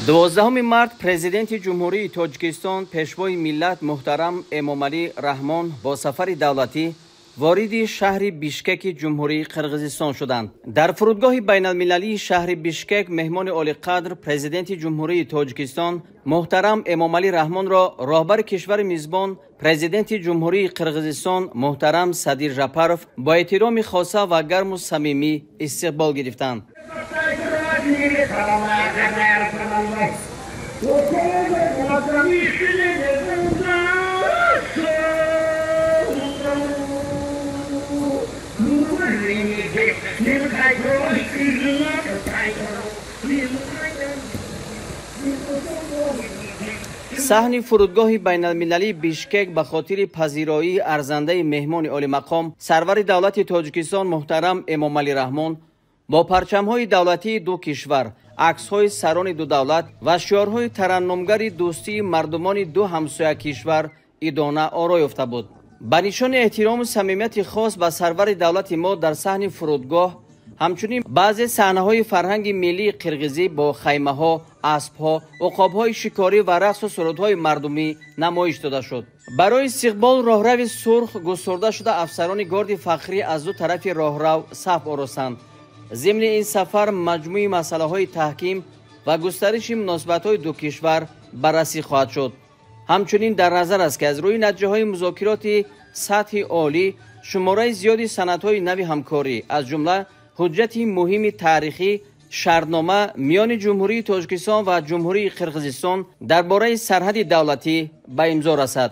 12 март президенти ҷумҳурии Тоҷикистон пешвои миллат муҳтарам Эмомалӣ Раҳмон бо сафари давлатӣ вориди шаҳри Бишкеки ҷумҳурии Қирғизистон шуданд. Дар фурудгоҳи байналмилалии шаҳри Бишкек меҳмони олиқадр президенти ҷумҳурии Тоҷикистон муҳтарам Эмомалӣ Раҳмонро роҳбари кишвари мизбон президенти ҷумҳурии Қирғизистон муҳтарам Садир Жапаров бо эҳтироми хоса ва гарму самимӣ истиқбол гирифтанд. саҳни фурудгоҳи байналмилалии Бишкек ба хотири пазироии арзандаи меҳмони олимақом сарвари давлати Тоҷикистон муҳтарам Эмомалӣ Раҳмон бо парчамҳои давлатии ду кишвар, аксҳои сарони ду давлат ва шиорҳои тараннумгари дӯстии мардумони ду ҳамсоя кишвар идона оро ёфта буд. Ба нишони эҳтирому самимияти хос ба сарвари давлати мо дар саҳни фурудгоҳ ҳамчунин баъзе саҳнаҳои фарҳанги миллии қирғизӣ бо хаймаҳо, аспҳо, уқобҳои шикорӣ ва рақсу сурудҳои мардумӣ намоиш дода шуд. Барои истиқбол роҳрави сурх густурда шуда афсарони горди фахрӣ аз ду тарафи роҳрав саф оростанд. зимни ин сафар маҷмӯи масъалаҳои таҳким ва густариши муносибатҳои ду кишвар баррасӣ хоҳад шуд. ҳамчунин дар назар аст ки аз рӯи натиҷаҳои музокироти сатҳи олӣ шумораи зиёди санадҳои нави ҳамкорӣ аз ҷумла ҳуҷҷати муҳими таърихӣ шартнома миёни ҷумҳурии Тоҷикистон ва ҷумҳурии Қирғизистон дар бораи сарҳади давлатӣ ба имзо расад.